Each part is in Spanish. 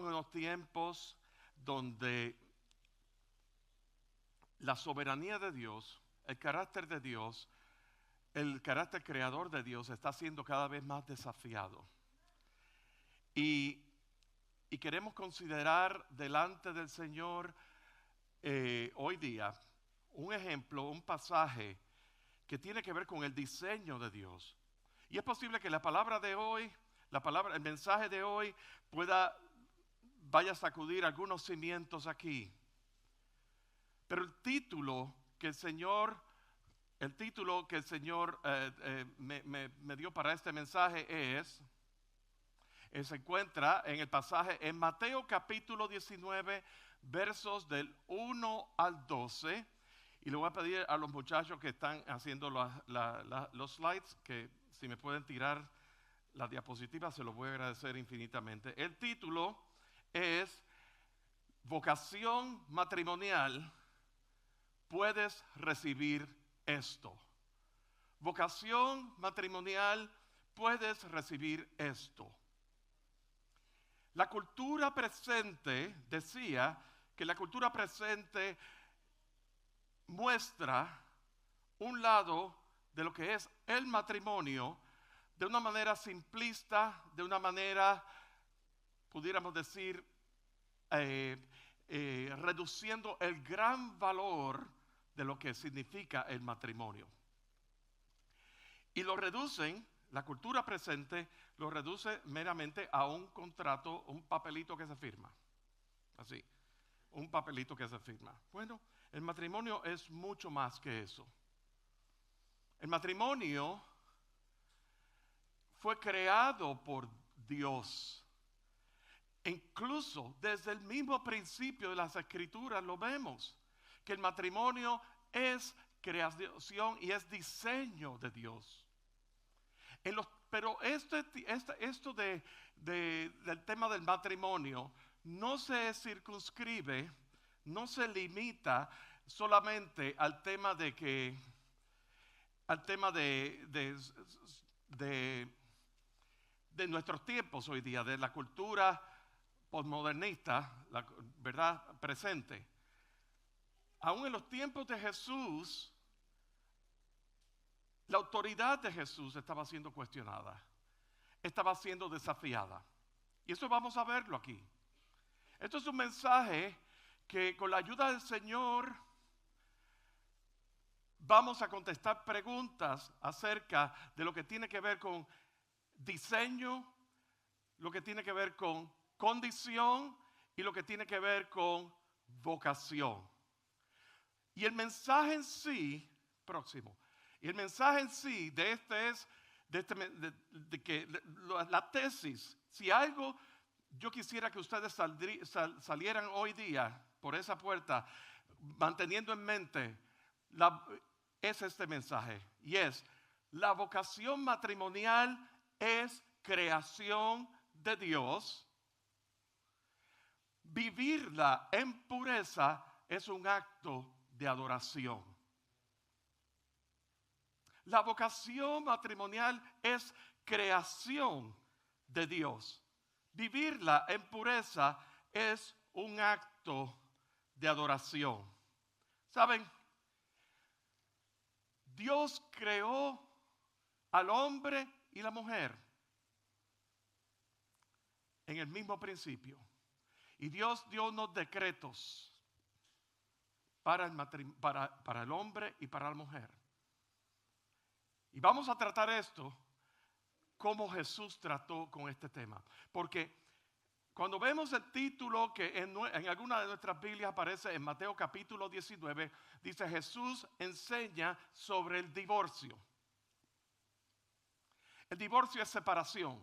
en unos tiempos donde la soberanía de Dios, el carácter de Dios, el carácter creador de Dios está siendo cada vez más desafiado. Y queremos considerar delante del Señor hoy día un ejemplo, un pasaje que tiene que ver con el diseño de Dios. Y es posible que la palabra de hoy, el mensaje de hoy vaya a sacudir algunos cimientos aquí. Pero el título que el Señor me dio para este mensaje se encuentra en el pasaje en Mateo capítulo 19, versos del 1 al 12. Y le voy a pedir a los muchachos que están haciendo los slides que si me pueden tirar la diapositiva, se los voy a agradecer infinitamente. El título es Vocación matrimonial, puedes recibir esto. Vocación matrimonial, puedes recibir esto. La cultura presente, decía que la cultura presente muestra un lado de lo que es el matrimonio de una manera simplista, de una manera, pudiéramos decir, reduciendo el gran valor de lo que significa el matrimonio. Y lo reducen, la cultura presente lo reduce meramente a un contrato, un papelito que se firma. Así, un papelito que se firma. Bueno, el matrimonio es mucho más que eso. El matrimonio fue creado por Dios. Incluso desde el mismo principio de las Escrituras lo vemos, que el matrimonio es creación y es diseño de Dios. Pero esto del tema del matrimonio no se circunscribe, no se limita solamente al tema de nuestros tiempos hoy día, de la cultura posmodernista, la verdad presente. Aún en los tiempos de Jesús, la autoridad de Jesús estaba siendo cuestionada, estaba siendo desafiada. Y eso vamos a verlo aquí. Esto es un mensaje que con la ayuda del Señor vamos a contestar preguntas acerca de lo que tiene que ver con diseño, lo que tiene que ver con condición y lo que tiene que ver con vocación. Y el mensaje en sí, y el mensaje en sí de la tesis, si algo yo quisiera que ustedes salieran hoy día por esa puerta, manteniendo en mente, es este mensaje. Y es, la vocación matrimonial es creación de Dios. Vivirla en pureza es un acto de adoración. La vocación matrimonial es creación de Dios. Vivirla en pureza es un acto de adoración. ¿Saben? Dios creó al hombre y la mujer en el mismo principio. Y Dios dio unos decretos para el hombre y para la mujer. Y vamos a tratar esto como Jesús trató con este tema. Porque cuando vemos el título que en alguna de nuestras Biblias aparece en Mateo capítulo 19, dice Jesús enseña sobre el divorcio. El divorcio es separación.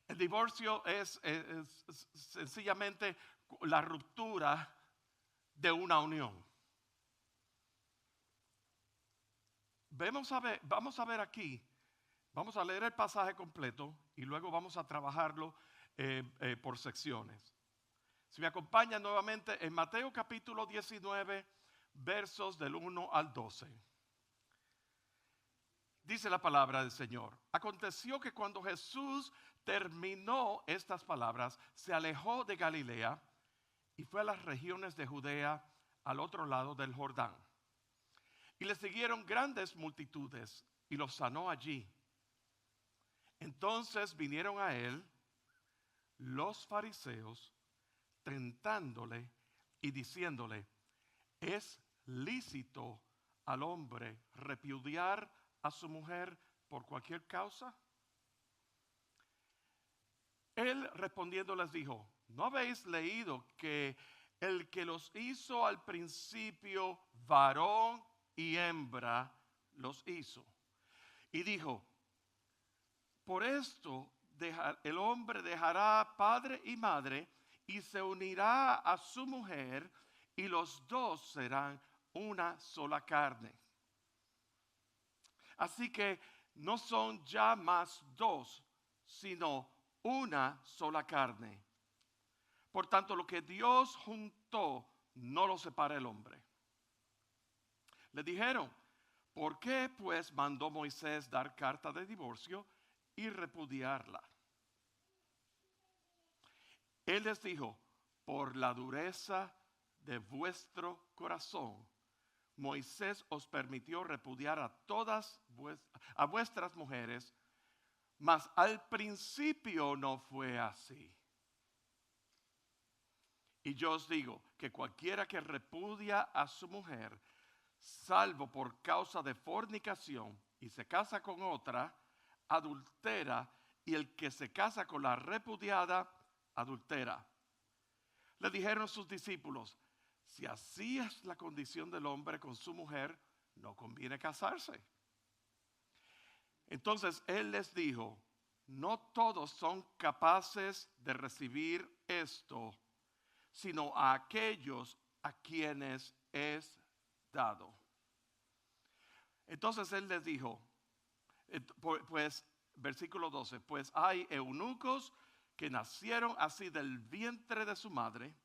El divorcio es sencillamente la ruptura de una unión. Vamos a ver aquí, vamos a leer el pasaje completo y luego vamos a trabajarlo por secciones. Si me acompañan nuevamente en Mateo capítulo 19, versos del 1 al 12. Dice la palabra del Señor. Aconteció que cuando Jesús terminó estas palabras, se alejó de Galilea y fue a las regiones de Judea al otro lado del Jordán. Y le siguieron grandes multitudes y los sanó allí. Entonces vinieron a él los fariseos tentándole y diciéndole: ¿es lícito al hombre repudiar a su mujer por cualquier causa? Él respondiendo les dijo: ¿no habéis leído que el que los hizo al principio, varón y hembra, los hizo? Y dijo: por esto el hombre dejará padre y madre y se unirá a su mujer y los dos serán una sola carne. Así que no son ya más dos, sino una sola carne. Por tanto, lo que Dios juntó, no lo separa el hombre. Le dijeron: ¿por qué pues mandó Moisés dar carta de divorcio y repudiarla? Él les dijo: por la dureza de vuestro corazón, Moisés os permitió repudiar a todas a vuestras mujeres, mas al principio no fue así. Y yo os digo que cualquiera que repudia a su mujer, salvo por causa de fornicación, y se casa con otra, adultera, y el que se casa con la repudiada, adultera. Le dijeron sus discípulos: si así es la condición del hombre con su mujer, no conviene casarse. Entonces él les dijo: no todos son capaces de recibir esto, sino a aquellos a quienes es dado. Entonces él les dijo, pues, versículo 12, pues hay eunucos que nacieron así del vientre de su madre,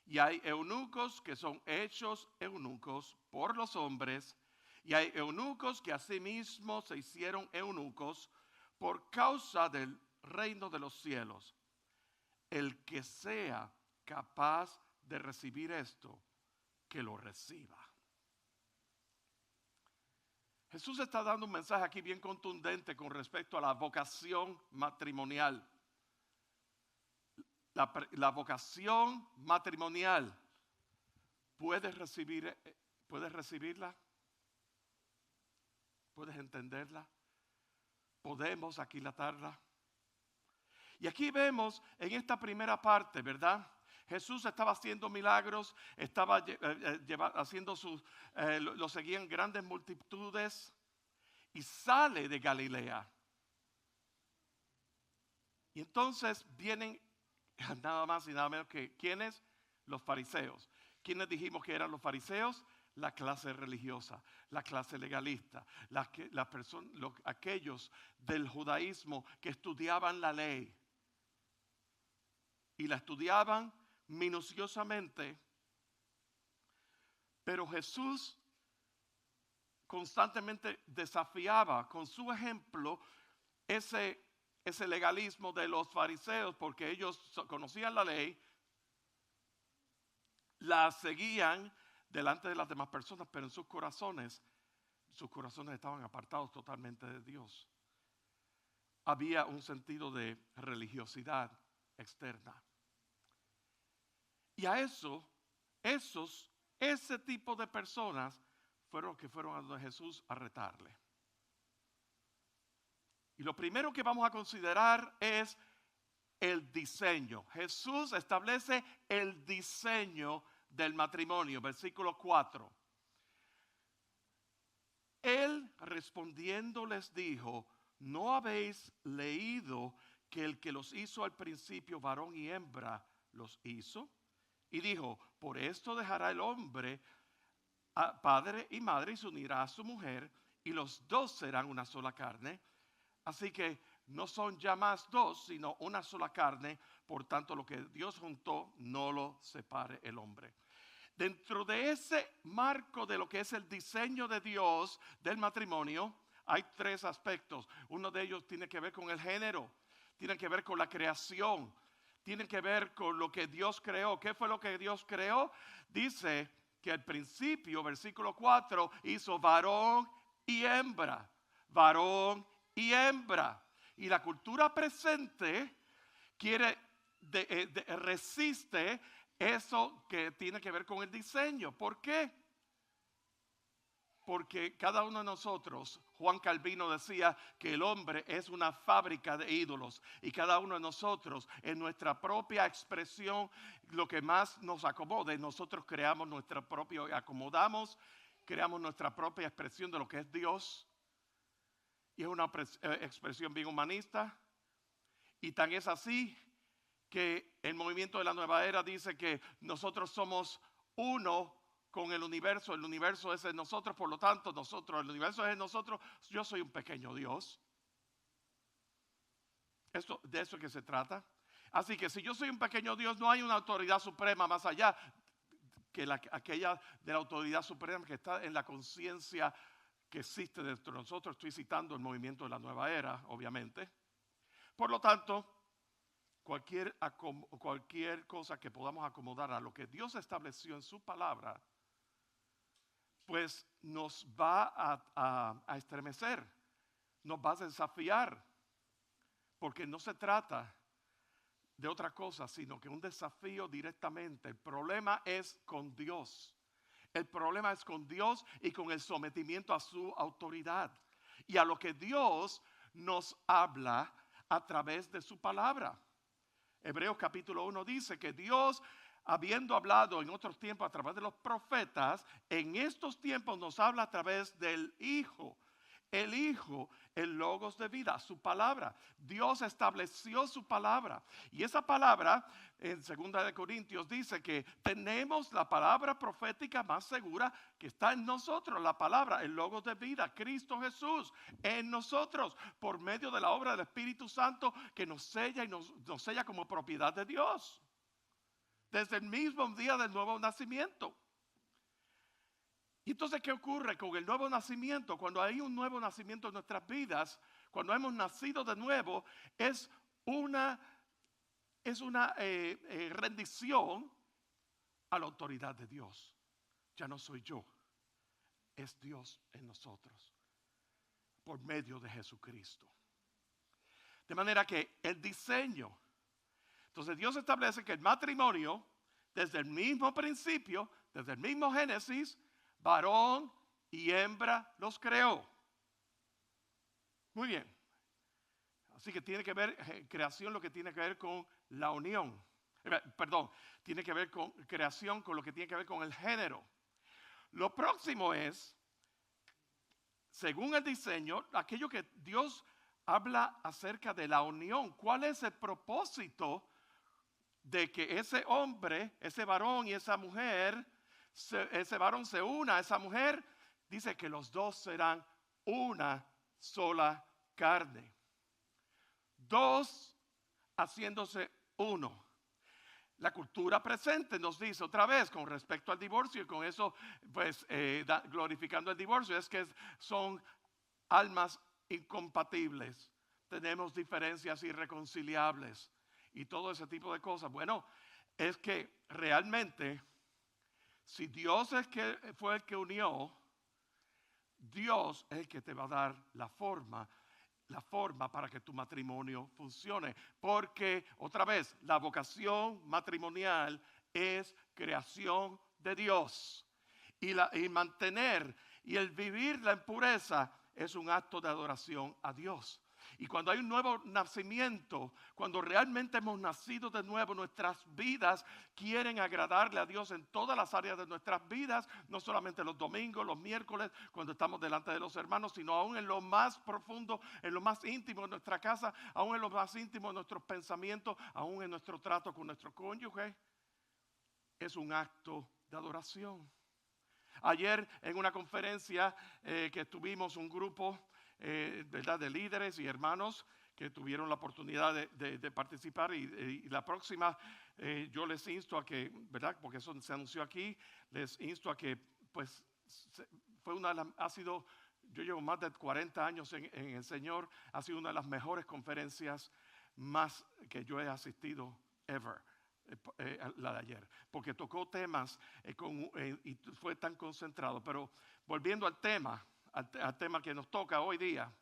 y hay eunucos que son hechos eunucos por los hombres, y hay eunucos que asimismo se hicieron eunucos por causa del reino de los cielos. El que sea capaz de recibir esto, que lo reciba. Jesús está dando un mensaje aquí bien contundente con respecto a la vocación matrimonial. La vocación matrimonial, ¿puedes recibirla? ¿Puedes entenderla? ¿Podemos aquilatarla? Y aquí vemos en esta primera parte, ¿verdad? Jesús estaba haciendo milagros, estaba haciendo lo seguían grandes multitudes y sale de Galilea. Y entonces vienen nada más y nada menos que ¿quiénes? Los fariseos. ¿Quiénes dijimos que eran los fariseos? La clase religiosa, la clase legalista, aquellos del judaísmo que estudiaban la ley. Y la estudiaban minuciosamente, pero Jesús constantemente desafiaba con su ejemplo ese legalismo de los fariseos, porque ellos conocían la ley, la seguían delante de las demás personas, pero en sus corazones estaban apartados totalmente de Dios. Había un sentido de religiosidad externa. Y a ese tipo de personas fueron a donde Jesús a retarle. Y lo primero que vamos a considerar es el diseño. Jesús establece el diseño del matrimonio, versículo 4. Él respondiendo les dijo: ¿no habéis leído que el que los hizo al principio, varón y hembra, los hizo? Y dijo: por esto dejará el hombre a padre y madre y se unirá a su mujer, y los dos serán una sola carne. Así que no son ya más dos, sino una sola carne. Por tanto, lo que Dios juntó, no lo separe el hombre. Dentro de ese marco de lo que es el diseño de Dios del matrimonio, hay tres aspectos. Uno de ellos tiene que ver con el género, tiene que ver con la creación, tiene que ver con lo que Dios creó. ¿Qué fue lo que Dios creó? Dice que al principio, versículo 4, hizo varón y hembra. Varón y hembra. Y la cultura presente resiste eso que tiene que ver con el diseño. ¿Por qué? Porque cada uno de nosotros, Juan Calvino decía que el hombre es una fábrica de ídolos y cada uno de nosotros en nuestra propia expresión, lo que más nos acomode, nosotros creamos nuestra propia, acomodamos, creamos nuestra propia expresión de lo que es Dios y es una expresión bien humanista y tan es así que el movimiento de la nueva era dice que nosotros somos uno con el universo es en nosotros, por lo tanto el universo es en nosotros, yo soy un pequeño Dios. De eso es que se trata. Así que si yo soy un pequeño Dios, no hay una autoridad suprema más allá que aquella de la autoridad suprema que está en la conciencia que existe dentro de nosotros. Estoy citando el movimiento de la nueva era, obviamente. Por lo tanto, cualquier cosa que podamos acomodar a lo que Dios estableció en su palabra, pues nos va a estremecer, nos va a desafiar, porque no se trata de otra cosa, sino que un desafío directamente. El problema es con Dios. El problema es con Dios y con el sometimiento a su autoridad y a lo que Dios nos habla a través de su palabra. Hebreos capítulo 1 dice que Dios, habiendo hablado en otros tiempos a través de los profetas, en estos tiempos nos habla a través del Hijo. El Hijo, el logos de vida, su palabra. Dios estableció su palabra. Y esa palabra, en 2 de Corintios, dice que tenemos la palabra profética más segura que está en nosotros. La palabra, el logos de vida, Cristo Jesús, en nosotros, por medio de la obra del Espíritu Santo que nos sella y nos sella como propiedad de Dios. Desde el mismo día del nuevo nacimiento. Y entonces, ¿qué ocurre con el nuevo nacimiento? Cuando hay un nuevo nacimiento en nuestras vidas, cuando hemos nacido de nuevo, es una rendición a la autoridad de Dios. Ya no soy yo, es Dios en nosotros, por medio de Jesucristo. De manera que el diseño, entonces Dios establece que el matrimonio, desde el mismo principio, desde el mismo Génesis, varón y hembra los creó. Muy bien. Así que tiene que ver, creación, lo que tiene que ver con la unión. Tiene que ver con creación, con lo que tiene que ver con el género. Lo próximo es, según el diseño, aquello que Dios habla acerca de la unión. ¿Cuál es el propósito de que ese hombre, ese varón y esa mujer, ese varón se una a esa mujer? Dice que los dos serán una sola carne. Dos haciéndose uno. La cultura presente nos dice otra vez con respecto al divorcio, y con eso pues glorificando el divorcio, es que son almas incompatibles, tenemos diferencias irreconciliables y todo ese tipo de cosas. Bueno, es que realmente si Dios fue el que unió, Dios es el que te va a dar la forma para que tu matrimonio funcione. Porque, otra vez, la vocación matrimonial es creación de Dios. Y mantener y el vivir la impureza es un acto de adoración a Dios. Y cuando hay un nuevo nacimiento, cuando realmente hemos nacido de nuevo, nuestras vidas quieren agradarle a Dios en todas las áreas de nuestras vidas, no solamente los domingos, los miércoles, cuando estamos delante de los hermanos, sino aún en lo más profundo, en lo más íntimo de nuestra casa, aún en lo más íntimo de nuestros pensamientos, aún en nuestro trato con nuestro cónyuge. Es un acto de adoración. Ayer en una conferencia que tuvimos un grupo ¿verdad?, de líderes y hermanos que tuvieron la oportunidad de participar y la próxima yo les insto a que, ¿verdad?, porque eso se anunció aquí, les insto a que pues ha sido yo llevo más de 40 años en el Señor. Ha sido una de las mejores conferencias más que yo he asistido ever. La de ayer, porque tocó temas y fue tan concentrado. Pero volviendo al tema, al tema que nos toca hoy día,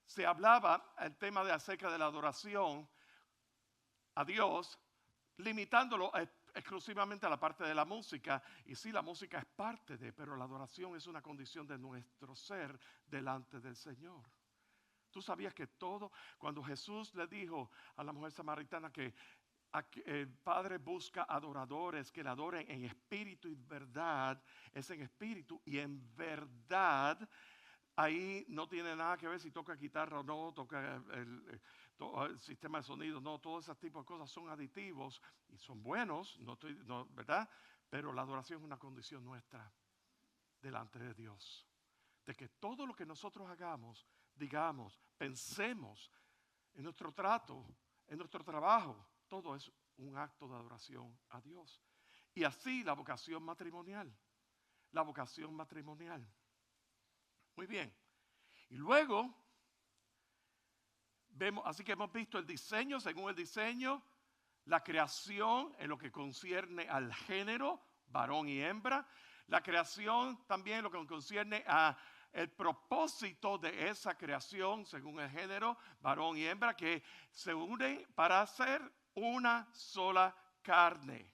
se hablaba el tema de acerca de la adoración a Dios, limitándolo exclusivamente a la parte de la música. Y sí, la música es parte de, pero la adoración es una condición de nuestro ser delante del Señor. Tú sabías que todo, cuando Jesús le dijo a la mujer samaritana que el Padre busca adoradores que le adoren en espíritu y verdad, es en espíritu y en verdad. Ahí no tiene nada que ver si toca guitarra o no, toca el sistema de sonido, no, todo ese tipo de cosas son aditivos y son buenos, ¿verdad? Pero la adoración es una condición nuestra delante de Dios. De que todo lo que nosotros hagamos, digamos, pensemos en nuestro trato, en nuestro trabajo, todo es un acto de adoración a Dios. Y así la vocación matrimonial. La vocación matrimonial. Muy bien. Y luego, así que hemos visto el diseño, según el diseño, la creación en lo que concierne al género, varón y hembra. La creación también en lo que concierne a el propósito de esa creación, según el género, varón y hembra, que se unen para hacer una sola carne.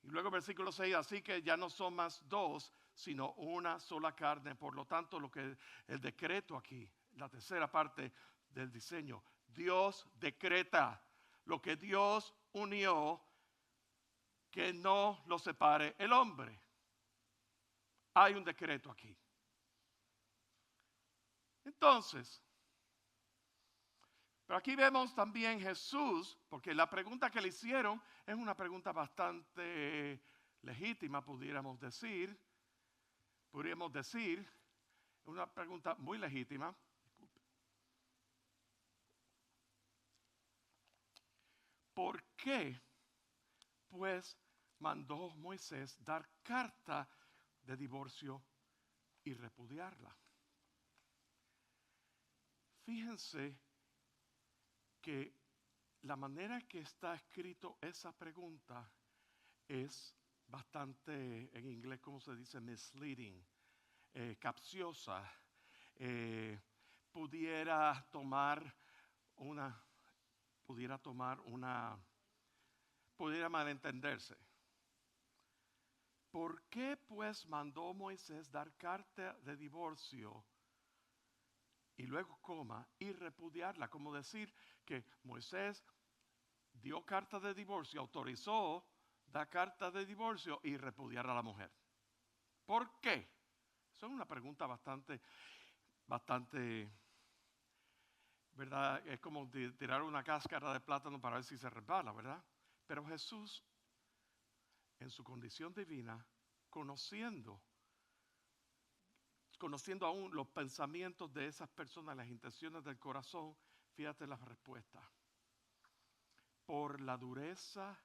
Y luego versículo 6, así que ya no son más dos, sino una sola carne. Por lo tanto, lo que el decreto aquí, la tercera parte del diseño, Dios decreta lo que Dios unió, que no lo separe el hombre. Hay un decreto aquí. Entonces, pero aquí vemos también Jesús, porque la pregunta que le hicieron es una pregunta bastante legítima, pudiéramos decir, una pregunta muy legítima. ¿Por qué, pues, mandó Moisés dar carta de divorcio y repudiarla? Fíjense que la manera que está escrito esa pregunta es bastante, en inglés, ¿cómo se dice? Misleading, capciosa. Pudiera malentenderse. ¿Por qué pues mandó Moisés dar carta de divorcio y luego y repudiarla? Como decir que Moisés dio carta de divorcio, autorizó dar carta de divorcio y repudiar a la mujer. ¿Por qué? Esa es una pregunta bastante, ¿verdad? Es como tirar una cáscara de plátano para ver si se resbala, ¿verdad? Pero Jesús, en su condición divina, conociendo aún los pensamientos de esas personas, las intenciones del corazón, fíjate la respuesta. Por la dureza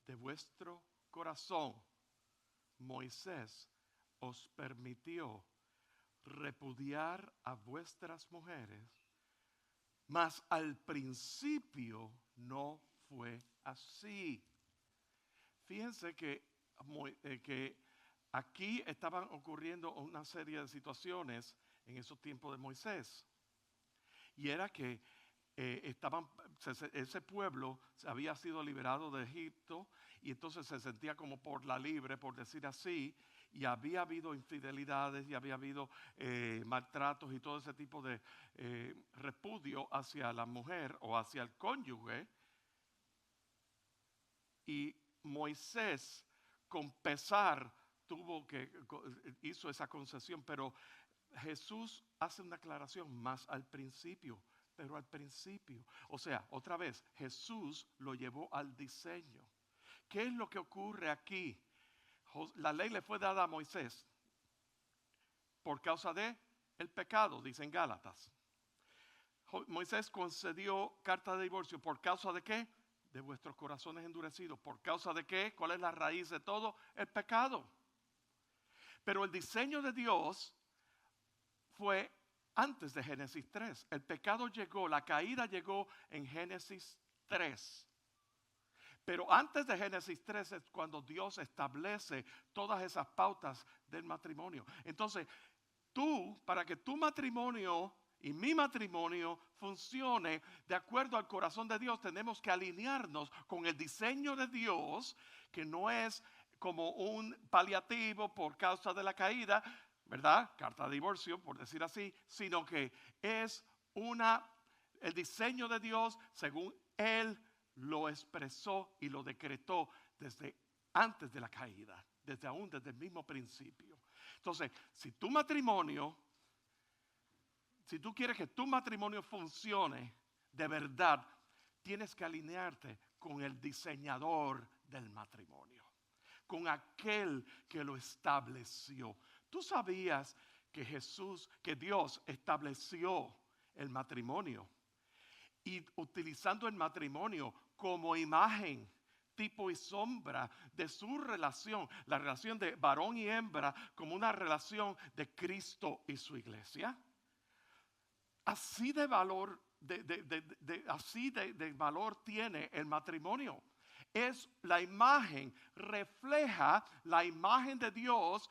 de vuestro corazón, Moisés os permitió repudiar a vuestras mujeres, mas al principio no fue así. Fíjense que aquí estaban ocurriendo una serie de situaciones en esos tiempos de Moisés. Y era que ese pueblo había sido liberado de Egipto y entonces se sentía como por la libre, por decir así, y había habido infidelidades y había habido maltratos y todo ese tipo de repudio hacia la mujer o hacia el cónyuge. Y Moisés, con pesar, hizo esa concesión, pero Jesús hace una aclaración más al principio. Pero al principio, o sea, otra vez, Jesús lo llevó al diseño. ¿Qué es lo que ocurre aquí? La ley le fue dada a Moisés por causa de el pecado, dicen Gálatas. Moisés concedió carta de divorcio por causa de qué? De vuestros corazones endurecidos. ¿Por causa de qué? ¿Cuál es la raíz de todo? El pecado. Pero el diseño de Dios fue antes de Génesis 3. El pecado llegó, la caída llegó en Génesis 3. Pero antes de Génesis 3 es cuando Dios establece todas esas pautas del matrimonio. Entonces, para que tu matrimonio y mi matrimonio funcione de acuerdo al corazón de Dios, tenemos que alinearnos con el diseño de Dios, que no es como un paliativo por causa de la caída, ¿verdad? Carta de divorcio, por decir así, sino que es el diseño de Dios según Él lo expresó y lo decretó desde antes de la caída, desde el mismo principio. Entonces, si tú quieres que tu matrimonio funcione de verdad, tienes que alinearte con el diseñador del matrimonio, con aquel que lo estableció. ¿Tú sabías que Dios estableció el matrimonio? Y utilizando el matrimonio como imagen, tipo y sombra de su relación, la relación de varón y hembra, como una relación de Cristo y su iglesia. Así de valor, de valor tiene el matrimonio. Es la imagen, refleja la imagen de Dios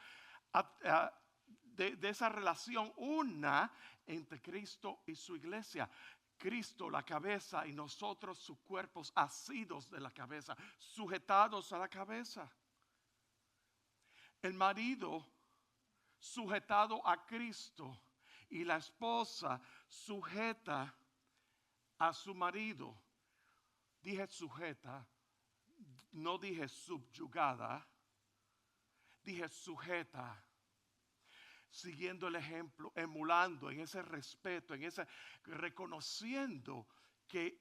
de esa relación una entre Cristo y su iglesia. Cristo la cabeza y nosotros sus cuerpos asidos de la cabeza, sujetados a la cabeza. El marido sujetado a Cristo y la esposa sujeta a su marido. Dije sujeta, no dije subyugada, dije sujeta. Siguiendo el ejemplo, emulando en ese respeto, reconociendo que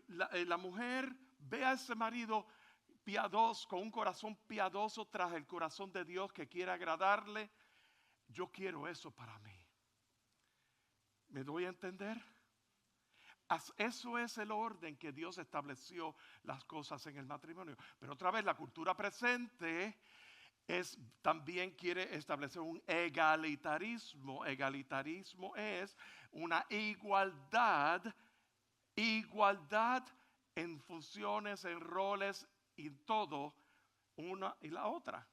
la mujer ve a ese marido piadoso, con un corazón piadoso tras el corazón de Dios que quiere agradarle. Yo quiero eso para mí. ¿Me doy a entender? Eso es el orden que Dios estableció las cosas en el matrimonio. Pero otra vez, la cultura presente también quiere establecer un egalitarismo. Egalitarismo es una igualdad en funciones, en roles y todo, una y la otra.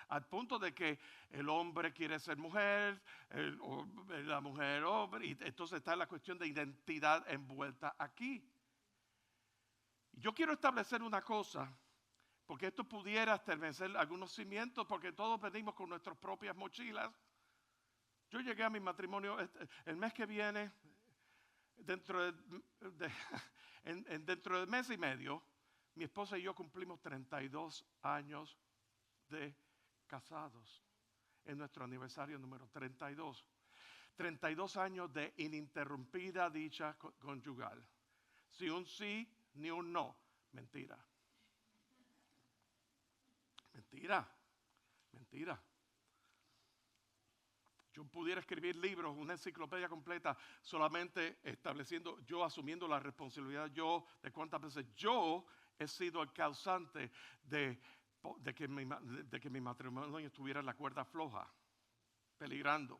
Al punto de que el hombre quiere ser mujer, la mujer hombre, y entonces está la cuestión de identidad envuelta aquí. Yo quiero establecer una cosa, porque esto pudiera establecer algunos cimientos, porque todos venimos con nuestras propias mochilas. Yo llegué a mi matrimonio el mes que viene, dentro de mes y medio, mi esposa y yo cumplimos 32 años de casados, en nuestro aniversario número 32. 32 años de ininterrumpida dicha conyugal. Si un sí, ni un no. Mentira. Yo pudiera escribir libros, una enciclopedia completa, solamente asumiendo la responsabilidad de cuántas veces yo he sido el causante de que mi matrimonio estuviera en la cuerda floja, peligrando.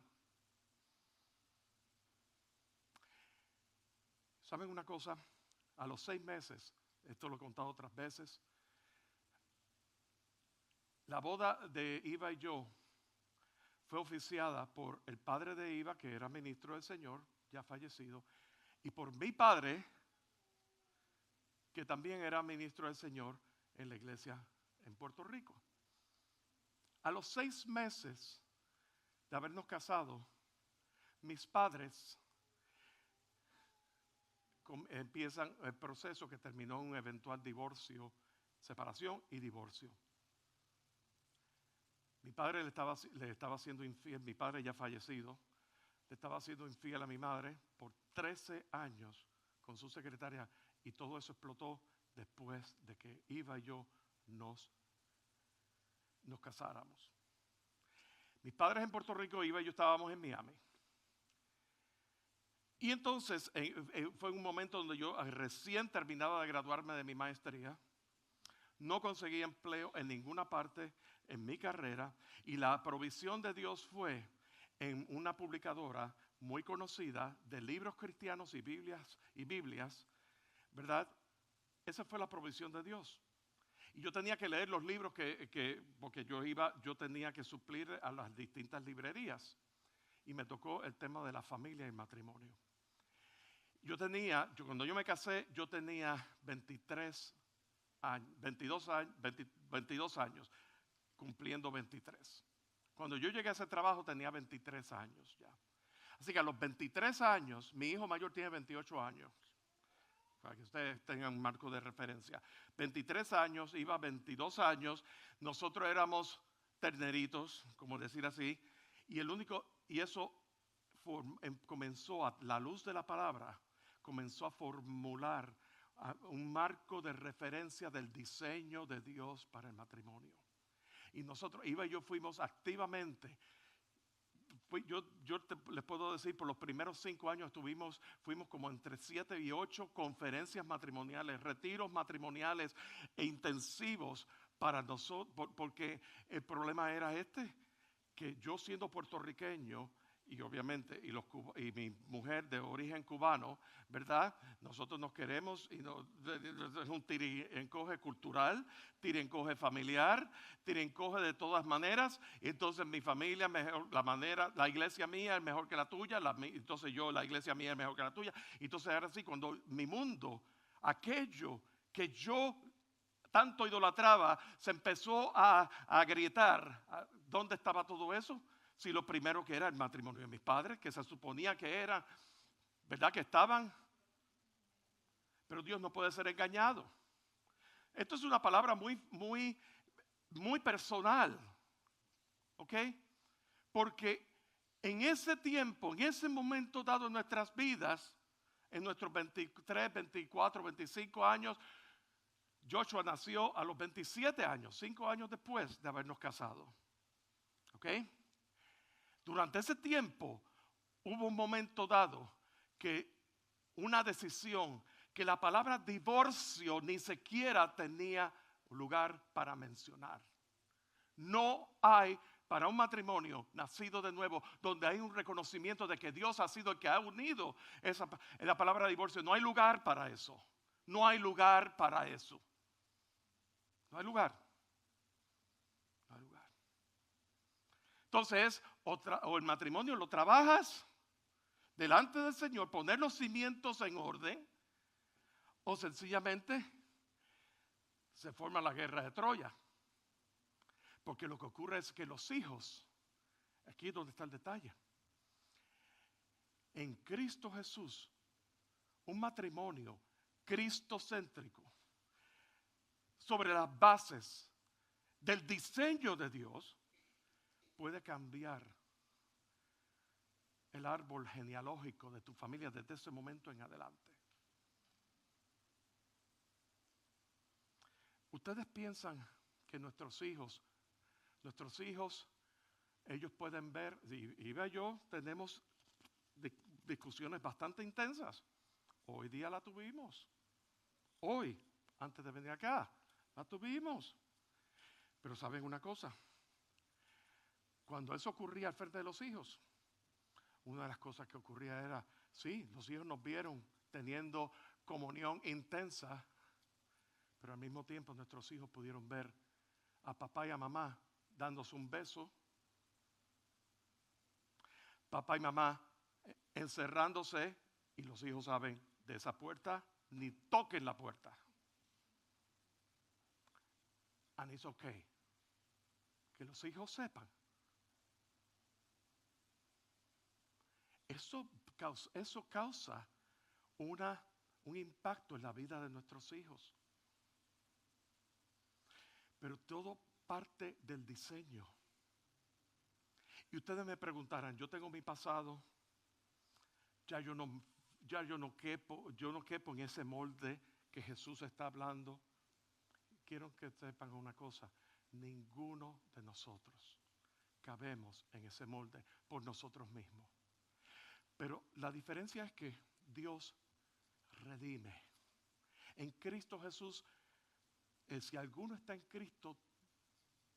¿Saben una cosa? A los 6 meses, esto lo he contado otras veces, la boda de Iva y yo fue oficiada por el padre de Iva, que era ministro del Señor, ya fallecido, y por mi padre, que también era ministro del Señor en la iglesia en Puerto Rico. A los 6 meses de habernos casado, mis padres empiezan el proceso que terminó en un eventual divorcio, separación y divorcio. Mi padre le estaba siendo infiel, mi padre ya fallecido, le estaba siendo infiel a mi madre por 13 años con su secretaria, y todo eso explotó después de que Iva y yo nos casáramos. Mis padres en Puerto Rico, Iva y yo estábamos en Miami. Y entonces fue un momento donde yo recién terminaba de graduarme de mi maestría. No conseguí empleo en ninguna parte. en mi carrera, y la provisión de Dios fue en una publicadora muy conocida de libros cristianos y Biblias, ¿verdad? Esa fue la provisión de Dios. Y yo tenía que leer los libros porque yo tenía que suplir a las distintas librerías. Y me tocó el tema de la familia y el matrimonio. Cuando yo me casé, yo tenía 22 años, cumpliendo 23. Cuando yo llegué a ese trabajo tenía 23 años ya. Así que a los 23 años, mi hijo mayor tiene 28 años, para que ustedes tengan un marco de referencia. 23 años, iba 22 años, nosotros éramos terneritos, como decir así, y eso comenzó a la luz de la palabra, comenzó a formular un marco de referencia del diseño de Dios para el matrimonio. Y nosotros, Iva y yo fuimos activamente. Les puedo decir, por los primeros 5 años fuimos como entre 7 y 8 conferencias matrimoniales, retiros matrimoniales e intensivos para nosotros, porque el problema era que yo siendo puertorriqueño, y obviamente, y mi mujer de origen cubano, ¿verdad? Nosotros nos queremos y es un tira-y-encoge cultural, tira-y-encoge familiar, tira-y-encoge de todas maneras. Y entonces mi familia, la iglesia mía es mejor que la tuya, entonces la iglesia mía es mejor que la tuya. Entonces ahora sí, cuando mi mundo, aquello que yo tanto idolatraba, se empezó a agrietar. ¿Dónde estaba todo eso? Si lo primero que era el matrimonio de mis padres, que se suponía que era, ¿verdad? Que estaban. Pero Dios no puede ser engañado. Esto es una palabra muy, muy, muy personal. ¿Ok? Porque en ese tiempo, en ese momento dado en nuestras vidas, en nuestros 23, 24, 25 años, Joshua nació a los 27 años, 5 años después de habernos casado. ¿Ok? Durante ese tiempo hubo un momento dado que una decisión que la palabra divorcio ni siquiera tenía lugar para mencionar. No hay para un matrimonio nacido de nuevo donde hay un reconocimiento de que Dios ha sido el que ha unido en la palabra divorcio. No hay lugar para eso. No hay lugar para eso. No hay lugar. Entonces, o el matrimonio lo trabajas delante del Señor, poner los cimientos en orden, o sencillamente se forma la guerra de Troya. Porque lo que ocurre es que los hijos, aquí es donde está el detalle, en Cristo Jesús, un matrimonio cristocéntrico, sobre las bases del diseño de Dios, puede cambiar el árbol genealógico de tu familia desde ese momento en adelante. Ustedes piensan que nuestros hijos, ellos pueden ver, Iba y yo tenemos discusiones bastante intensas. Hoy día la tuvimos. Hoy, antes de venir acá, la tuvimos. Pero ¿saben una cosa? Cuando eso ocurría al frente de los hijos, una de las cosas que ocurría era, sí, los hijos nos vieron teniendo comunión intensa, pero al mismo tiempo nuestros hijos pudieron ver a papá y a mamá dándose un beso, papá y mamá encerrándose, y los hijos saben, de esa puerta ni toquen la puerta. And it's okay. Que los hijos sepan. Eso causa un impacto en la vida de nuestros hijos. Pero todo parte del diseño. Y ustedes me preguntarán, yo tengo mi pasado, ya yo no quepo en ese molde que Jesús está hablando. Quiero que sepan una cosa, ninguno de nosotros cabemos en ese molde por nosotros mismos. Pero la diferencia es que Dios redime. En Cristo Jesús, si alguno está en Cristo,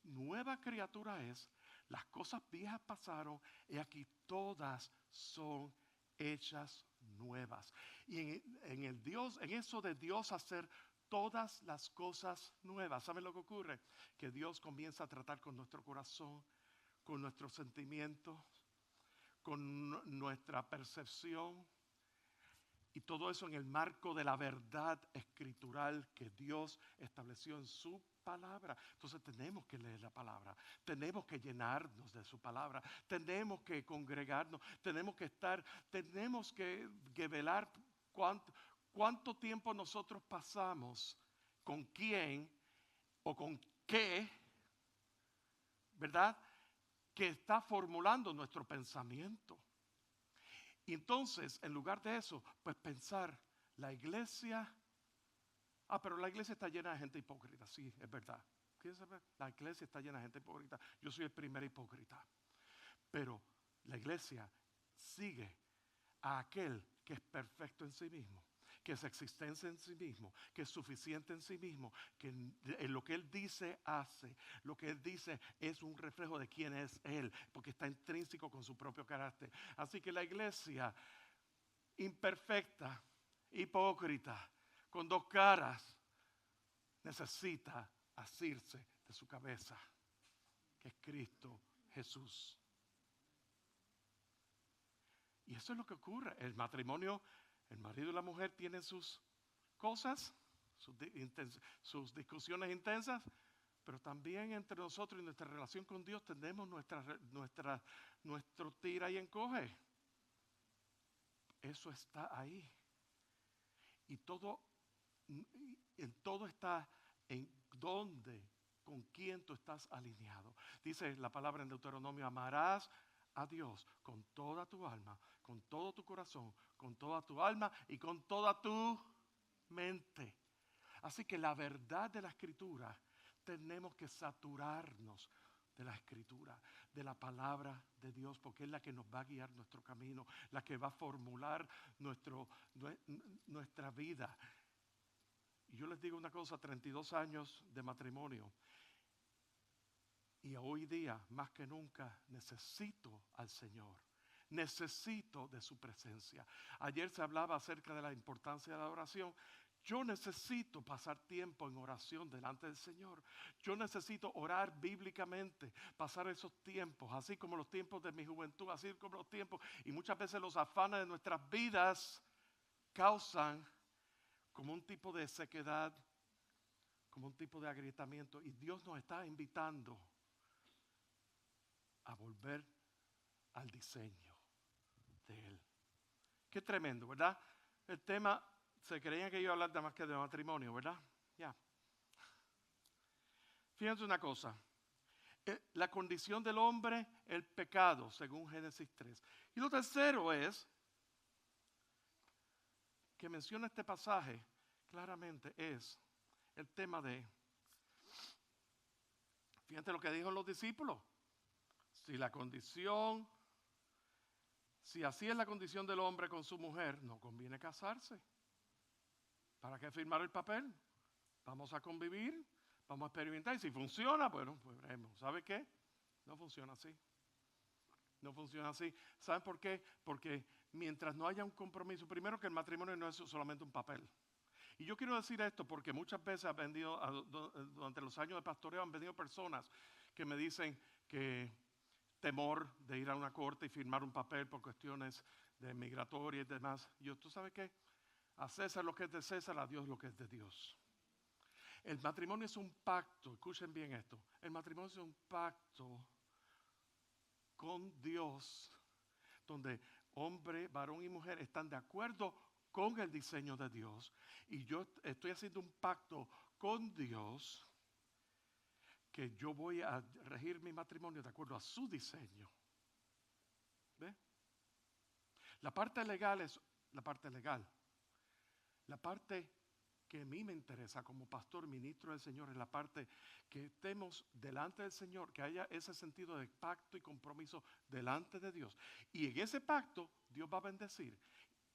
nueva criatura es, las cosas viejas pasaron y aquí todas son hechas nuevas. Y en eso de Dios hacer todas las cosas nuevas, ¿saben lo que ocurre? Que Dios comienza a tratar con nuestro corazón, con nuestros sentimientos, con nuestra percepción. Y todo eso en el marco de la verdad escritural que Dios estableció en su palabra. Entonces tenemos que leer la palabra, tenemos que llenarnos de su palabra, tenemos que congregarnos, tenemos que velar cuánto tiempo nosotros pasamos, con quién o con qué, ¿verdad? Que está formulando nuestro pensamiento. Y entonces, en lugar de eso, pues pensar, la iglesia, pero la iglesia está llena de gente hipócrita, sí, es verdad. ¿Quieres saber? La iglesia está llena de gente hipócrita. Yo soy el primer hipócrita. Pero la iglesia sigue a aquel que es perfecto en sí mismo, que es existencia en sí mismo, que es suficiente en sí mismo, que en lo que Él dice, hace. Lo que Él dice es un reflejo de quién es Él, porque está intrínseco con su propio carácter. Así que la iglesia imperfecta, hipócrita, con dos caras, necesita asirse de su cabeza, que es Cristo Jesús. Y eso es lo que ocurre. El matrimonio, el marido y la mujer tienen sus cosas, sus discusiones intensas, pero también entre nosotros y nuestra relación con Dios tenemos nuestro tira y encoge. Eso está ahí. Y todo está en dónde, con quién tú estás alineado. Dice la palabra en Deuteronomio: amarás a Dios con toda tu alma, con todo tu corazón, con toda tu alma y con toda tu mente. Así que la verdad de la Escritura, tenemos que saturarnos de la Escritura, de la palabra de Dios, porque es la que nos va a guiar nuestro camino, la que va a formular nuestra vida. Y yo les digo una cosa: 32 años de matrimonio, y hoy día más que nunca necesito al Señor, necesito de su presencia. Ayer se hablaba acerca de la importancia de la oración. Yo necesito pasar tiempo en oración delante del Señor. Yo necesito orar bíblicamente, pasar esos tiempos, así como los tiempos de mi juventud, así como los tiempos. Y muchas veces los afanes de nuestras vidas causan como un tipo de sequedad, como un tipo de agrietamiento. Y Dios nos está invitando a volver al diseño de Él. Qué tremendo, ¿verdad? El tema... Se creían que iba a hablar de más que de matrimonio, ¿verdad? Ya. Fíjense una cosa. La condición del hombre, el pecado, según Génesis 3. Y lo tercero es, que menciona este pasaje claramente, es el tema de, fíjense lo que dijo los discípulos. Si así es la condición del hombre con su mujer, no conviene casarse. ¿Para qué firmar el papel? Vamos a convivir, vamos a experimentar, y si funciona, bueno, pues veremos. ¿Sabe qué? No funciona así. No funciona así. ¿Saben por qué? Porque mientras no haya un compromiso, primero que el matrimonio no es solamente un papel. Y yo quiero decir esto porque muchas veces durante los años de pastoreo han venido personas que me dicen que temor de ir a una corte y firmar un papel por cuestiones de migratorias y demás. ¿Tú sabes qué? A César lo que es de César, a Dios lo que es de Dios. El matrimonio es un pacto, escuchen bien esto. El matrimonio es un pacto con Dios, donde hombre, varón y mujer están de acuerdo con el diseño de Dios. Y yo estoy haciendo un pacto con Dios, que yo voy a regir mi matrimonio de acuerdo a su diseño. ¿Ve? La parte legal es la parte legal. La parte que a mí me interesa como pastor, ministro del Señor, es la parte que estemos delante del Señor, que haya ese sentido de pacto y compromiso delante de Dios. Y en ese pacto Dios va a bendecir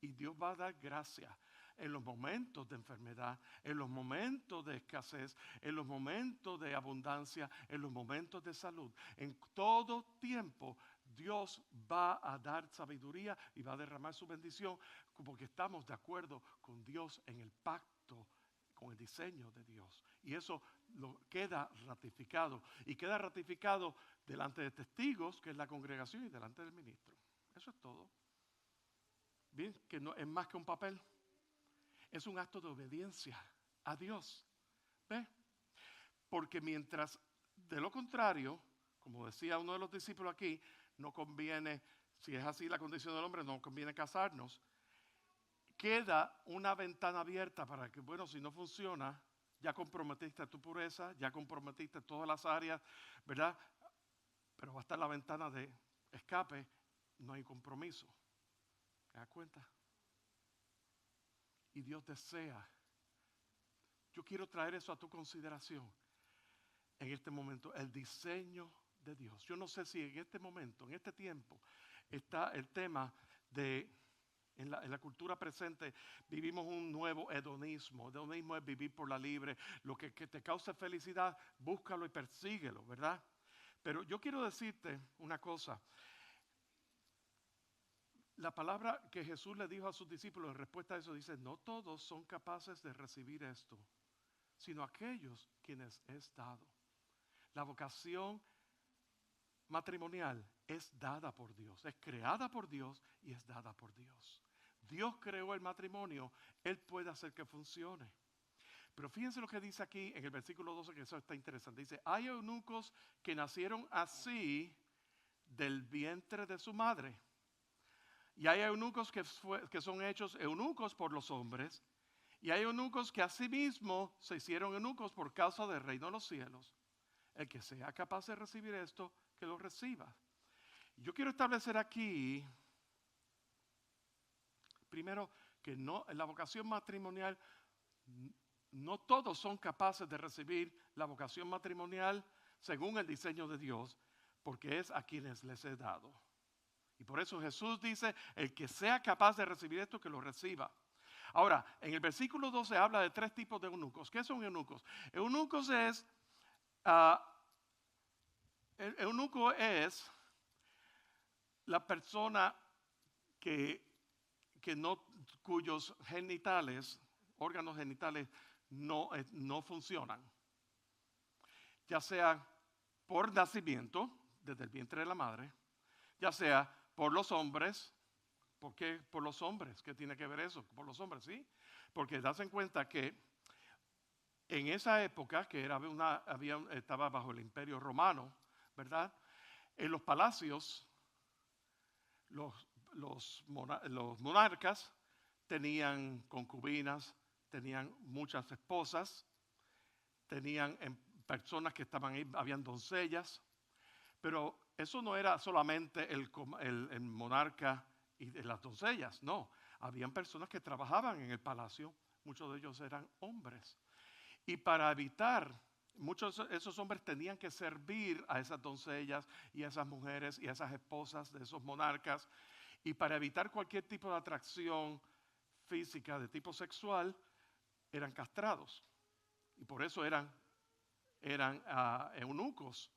y Dios va a dar gracia. en los momentos de enfermedad, en los momentos de escasez, en los momentos de abundancia, en los momentos de salud. En todo tiempo Dios va a dar sabiduría y va a derramar su bendición porque estamos de acuerdo con Dios en el pacto, con el diseño de Dios. Y eso queda ratificado. Y queda ratificado delante de testigos, que es la congregación, y delante del ministro. Eso es todo. Bien, que no es más que un papel. Es un acto de obediencia a Dios. ¿Ve? Porque mientras, de lo contrario, como decía uno de los discípulos aquí, no conviene, si es así la condición del hombre, no conviene casarnos. Queda una ventana abierta para que, bueno, si no funciona, ya comprometiste tu pureza, ya comprometiste todas las áreas, ¿verdad? Pero va a estar la ventana de escape, no hay compromiso. ¿Te das cuenta? Y Dios desea. Yo quiero traer eso a tu consideración en este momento, el diseño de Dios. Yo no sé si en este momento, en este tiempo, está el tema de, en la cultura presente, vivimos un nuevo hedonismo. Hedonismo es vivir por la libre. Lo que te cause felicidad, búscalo y persíguelo, ¿verdad? Pero yo quiero decirte una cosa. La palabra que Jesús le dijo a sus discípulos en respuesta a eso dice, no todos son capaces de recibir esto, sino aquellos quienes es dado. La vocación matrimonial es dada por Dios, es creada por Dios y es dada por Dios. Dios creó el matrimonio, Él puede hacer que funcione. Pero fíjense lo que dice aquí en el versículo 12, que eso está interesante. Dice, hay eunucos que nacieron así del vientre de su madre. Y hay eunucos que son hechos eunucos por los hombres. Y hay eunucos que asimismo se hicieron eunucos por causa del reino de los cielos. El que sea capaz de recibir esto, que lo reciba. Yo quiero establecer aquí, primero, que no, en la vocación matrimonial, no todos son capaces de recibir la vocación matrimonial según el diseño de Dios, porque es a quienes les he dado. Y por eso Jesús dice, el que sea capaz de recibir esto, que lo reciba. Ahora, en el versículo 12 habla de 3 tipos de eunucos. ¿Qué son eunucos? Eunucos es, el eunuco es la persona cuyos genitales, órganos genitales, no funcionan. Ya sea por nacimiento, desde el vientre de la madre, ya sea por los hombres. ¿Por qué por los hombres? ¿Qué tiene que ver eso? Por los hombres, ¿sí? Porque das en cuenta que en esa época, que estaba bajo el imperio romano, ¿verdad? En los palacios, los monarcas tenían concubinas, tenían muchas esposas, tenían personas que estaban ahí, habían doncellas, pero eso no era solamente el monarca y de las doncellas, no. Habían personas que trabajaban en el palacio, muchos de ellos eran hombres. Y para evitar, muchos de esos hombres tenían que servir a esas doncellas y a esas mujeres y a esas esposas de esos monarcas. Y para evitar cualquier tipo de atracción física de tipo sexual, eran castrados. Y por eso eran eunucos,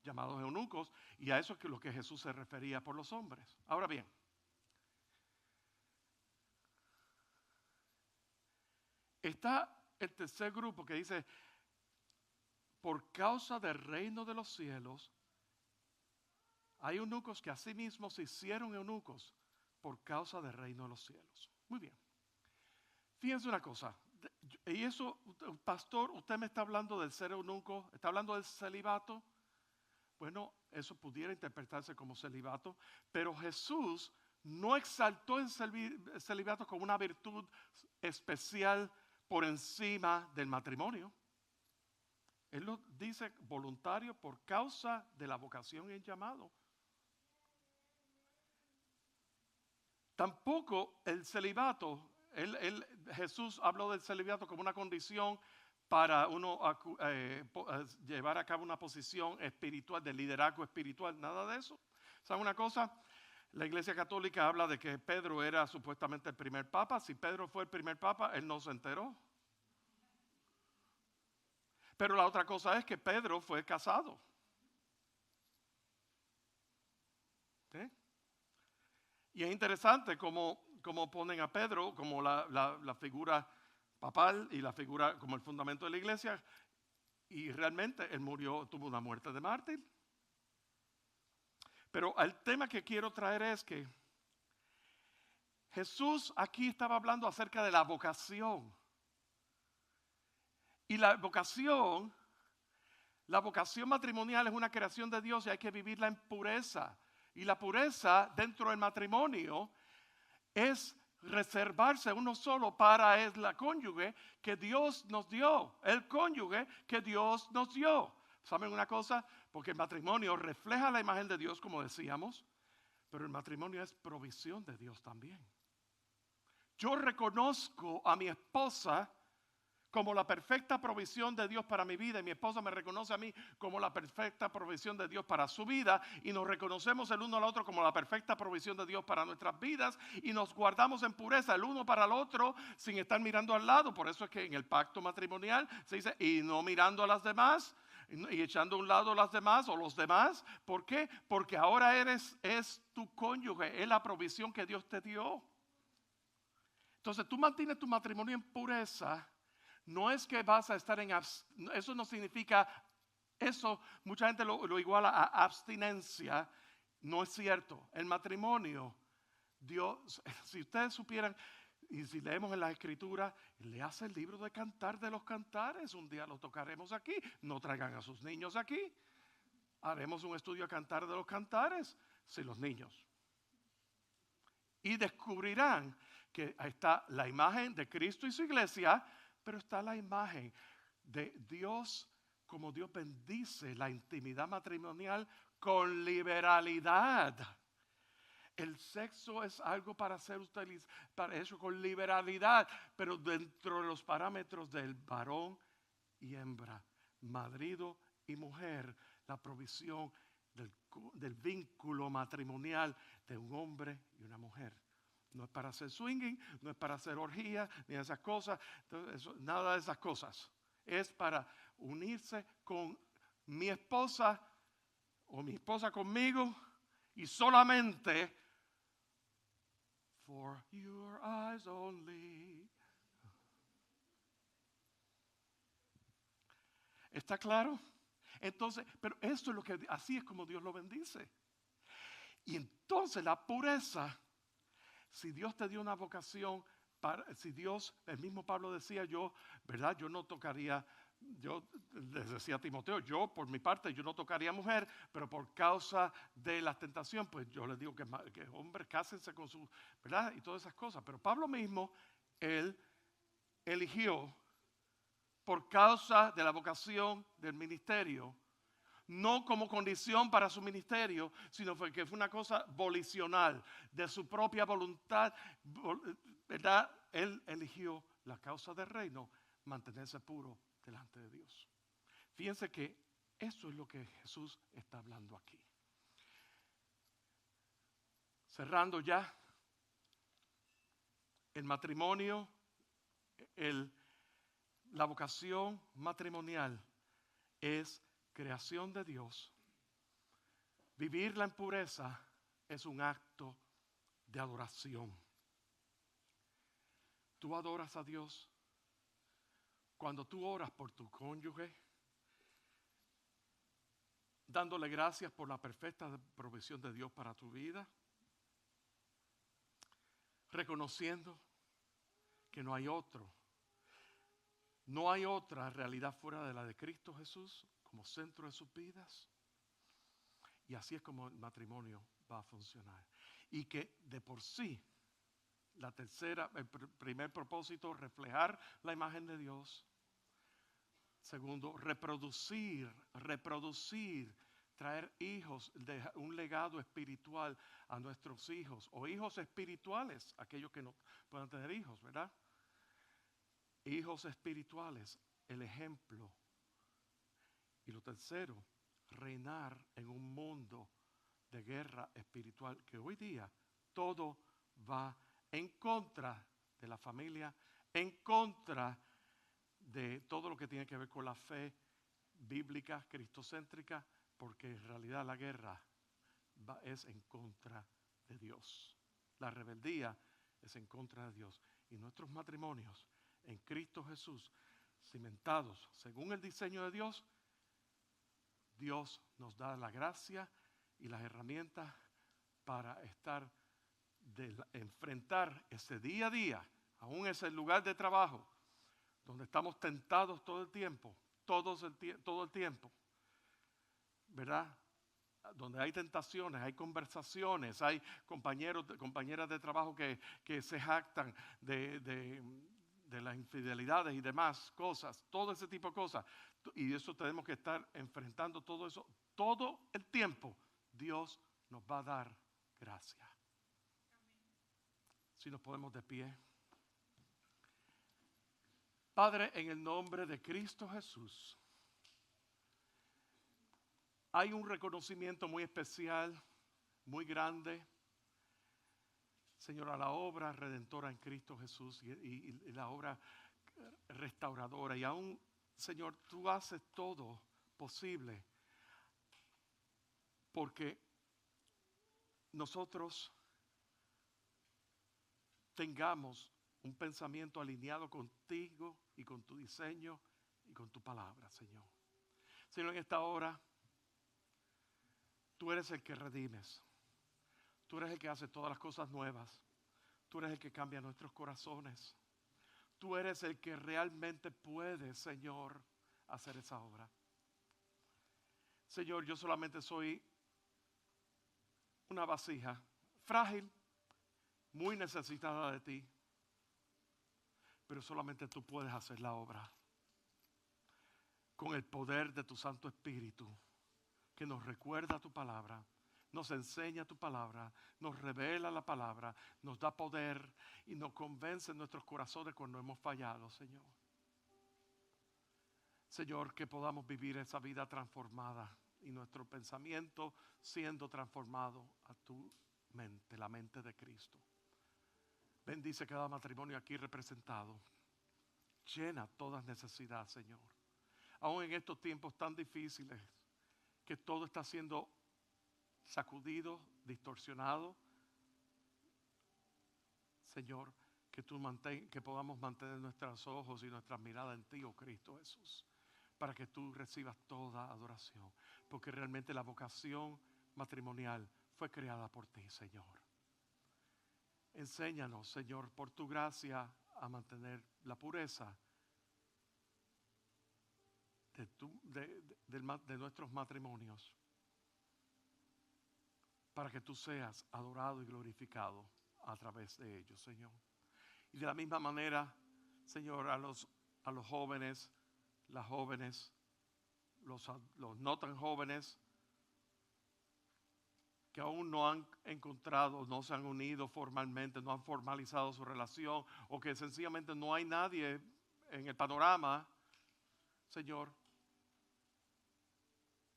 llamados eunucos, y a eso es lo que Jesús se refería por los hombres. Ahora bien, está el tercer grupo que dice, por causa del reino de los cielos, hay eunucos que asimismo se hicieron eunucos por causa del reino de los cielos. Muy bien. Fíjense una cosa, y eso, pastor, usted me está hablando del ser eunuco, está hablando del celibato. Bueno, eso pudiera interpretarse como celibato, pero Jesús no exaltó el celibato como una virtud especial por encima del matrimonio. Él lo dice voluntario por causa de la vocación y el llamado. Tampoco el celibato, Jesús habló del celibato como una condición para uno llevar a cabo una posición espiritual, de liderazgo espiritual, nada de eso. ¿Saben una cosa? La Iglesia Católica habla de que Pedro era supuestamente el primer papa. Si Pedro fue el primer papa, él no se enteró. Pero la otra cosa es que Pedro fue casado. ¿Sí? Y es interesante cómo ponen a Pedro como la figura papal y la figura como el fundamento de la iglesia. Y realmente él murió, tuvo una muerte de mártir. Pero el tema que quiero traer es que Jesús aquí estaba hablando acerca de la vocación. Y la vocación matrimonial es una creación de Dios y hay que vivirla en pureza. Y la pureza dentro del matrimonio es reservarse uno solo para el cónyuge que Dios nos dio. El cónyuge que Dios nos dio. ¿Saben una cosa? Porque el matrimonio refleja la imagen de Dios, como decíamos, pero el matrimonio es provisión de Dios también. Yo reconozco a mi esposa como la perfecta provisión de Dios para mi vida, y mi esposa me reconoce a mí como la perfecta provisión de Dios para su vida, y nos reconocemos el uno al otro como la perfecta provisión de Dios para nuestras vidas, y nos guardamos en pureza el uno para el otro sin estar mirando al lado. Por eso es que en el pacto matrimonial se dice, y no mirando a las demás, y echando a un lado las demás o los demás. ¿Por qué? Porque ahora es tu cónyuge, es la provisión que Dios te dio. Entonces tú mantienes tu matrimonio en pureza. No es que vas a estar eso no significa, eso mucha gente lo iguala a abstinencia. No es cierto. El matrimonio, Dios, si ustedes supieran, y si leemos en la Escritura, le hace el libro de Cantar de los Cantares. Un día lo tocaremos aquí. No traigan a sus niños aquí. Haremos un estudio a Cantar de los Cantares, si los niños. Y descubrirán que ahí está la imagen de Cristo y su iglesia, pero está la imagen de Dios, como Dios bendice la intimidad matrimonial con liberalidad. El sexo es algo para ser utilizado, para eso con liberalidad, pero dentro de los parámetros del varón y hembra, marido y mujer, la provisión del vínculo matrimonial de un hombre y una mujer. No es para hacer swinging, no es para hacer orgía, ni esas cosas, nada de esas cosas. Es para unirse con mi esposa o mi esposa conmigo y solamente for your eyes only. ¿Está claro? Entonces, pero esto es lo que, así es como Dios lo bendice. Y entonces la pureza, si Dios te dio una vocación, si Dios, el mismo Pablo decía, ¿verdad? Yo no tocaría, yo les decía a Timoteo, yo por mi parte, yo no tocaría mujer, pero por causa de la tentación, pues yo les digo que hombres cásense con su, ¿verdad? Y todas esas cosas. Pero Pablo mismo, él eligió, por causa de la vocación del ministerio, no como condición para su ministerio, sino que fue una cosa volicional, de su propia voluntad, ¿verdad? Él eligió la causa del reino, mantenerse puro delante de Dios. Fíjense que eso es lo que Jesús está hablando aquí. Cerrando ya, el matrimonio, la vocación matrimonial es creación de Dios. Vivirla en pureza es un acto de adoración. Tú adoras a Dios cuando tú oras por tu cónyuge, dándole gracias por la perfecta provisión de Dios para tu vida, reconociendo que no hay otra realidad fuera de la de Cristo Jesús como centro de sus vidas. Y así es como el matrimonio va a funcionar. Y que de por sí, el primer propósito, reflejar la imagen de Dios. Segundo, reproducir, traer hijos, un legado espiritual a nuestros hijos, o hijos espirituales, aquellos que no puedan tener hijos, ¿verdad? Hijos espirituales, el ejemplo. Y lo tercero, reinar en un mundo de guerra espiritual, que hoy día todo va en contra de la familia, en contra de todo lo que tiene que ver con la fe bíblica, cristocéntrica, porque en realidad la guerra es en contra de Dios. La rebeldía es en contra de Dios. Y nuestros matrimonios en Cristo Jesús, cimentados según el diseño de Dios, Dios nos da la gracia y las herramientas para enfrentar ese día a día, aún ese lugar de trabajo, donde estamos tentados todo el tiempo, todo el tiempo, ¿verdad? Donde hay tentaciones, hay conversaciones, hay compañeras de trabajo que se jactan de las infidelidades y demás cosas, todo ese tipo de cosas. Y eso tenemos que estar enfrentando todo eso. Todo el tiempo Dios nos va a dar gracia. Si nos ponemos de pie. Padre, en el nombre de Cristo Jesús, hay un reconocimiento muy especial, muy grande, Señor, a la obra redentora en Cristo Jesús y la obra restauradora. Y aún, Señor, tú haces todo posible porque nosotros tengamos un pensamiento alineado contigo y con tu diseño y con tu palabra, Señor. Señor, en esta hora, tú eres el que redimes. Tú eres el que hace todas las cosas nuevas. Tú eres el que cambia nuestros corazones. Tú eres el que realmente puede, Señor, hacer esa obra. Señor, yo solamente soy una vasija frágil, muy necesitada de ti, pero solamente tú puedes hacer la obra con el poder de tu Santo Espíritu, que nos recuerda tu palabra, nos enseña tu palabra, nos revela la palabra, nos da poder y nos convence en nuestros corazones cuando hemos fallado, Señor. Señor, que podamos vivir esa vida transformada y nuestro pensamiento siendo transformado a tu mente, la mente de Cristo. Bendice cada matrimonio aquí representado. Llena toda necesidad, Señor. Aún en estos tiempos tan difíciles, que todo está siendo sacudido, distorsionado. Señor, que podamos mantener nuestros ojos y nuestras miradas en ti, oh Cristo Jesús, para que tú recibas toda adoración, porque realmente la vocación matrimonial fue creada por ti, Señor. Enséñanos, Señor, por tu gracia a mantener la pureza de nuestros matrimonios, para que tú seas adorado y glorificado a través de ellos, Señor. Y de la misma manera, Señor, a los jóvenes, las jóvenes, los no tan jóvenes, que aún no han encontrado, no se han unido formalmente, no han formalizado su relación, o que sencillamente no hay nadie en el panorama, Señor,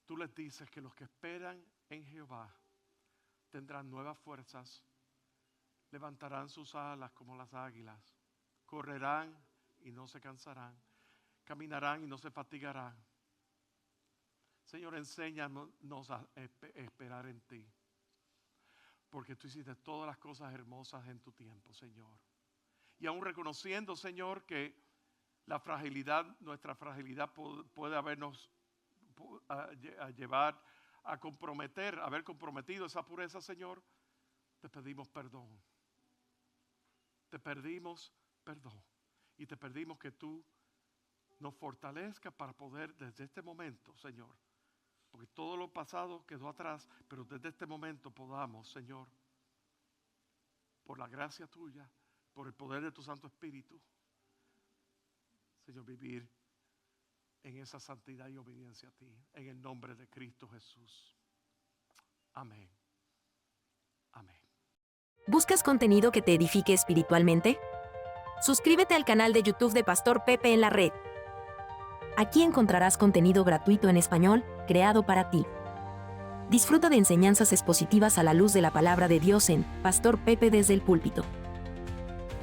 tú les dices que los que esperan en Jehová tendrán nuevas fuerzas, levantarán sus alas como las águilas, correrán y no se cansarán, caminarán y no se fatigarán. Señor, enséñanos a esperar en ti, porque tú hiciste todas las cosas hermosas en tu tiempo, Señor. Y aún reconociendo, Señor, que nuestra fragilidad puede habernos a llevar a haber comprometido esa pureza, Señor, te pedimos perdón. Te pedimos perdón. Y te pedimos que tú nos fortalezcas para poder desde este momento, Señor, porque todo lo pasado quedó atrás, pero desde este momento podamos, Señor, por la gracia tuya, por el poder de tu Santo Espíritu, Señor, vivir en esa santidad y obediencia a ti, en el nombre de Cristo Jesús. Amén. Amén. ¿Buscas contenido que te edifique espiritualmente? Suscríbete al canal de YouTube de Pastor Pepe en la Red. Aquí encontrarás contenido gratuito en español, creado para ti. Disfruta de enseñanzas expositivas a la luz de la palabra de Dios en Pastor Pepe desde el púlpito.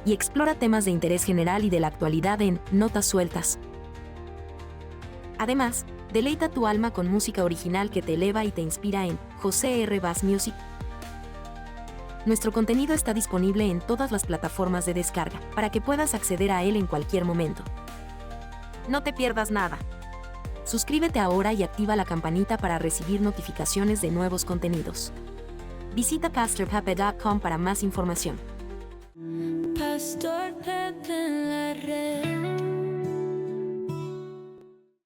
Y explora temas de interés general y de la actualidad en Notas Sueltas. Además, deleita tu alma con música original que te eleva y te inspira en José R. Bass Music. Nuestro contenido está disponible en todas las plataformas de descarga, para que puedas acceder a él en cualquier momento. No te pierdas nada. Suscríbete ahora y activa la campanita para recibir notificaciones de nuevos contenidos. Visita pastorpepe.com para más información. Pastor Pepe en la red.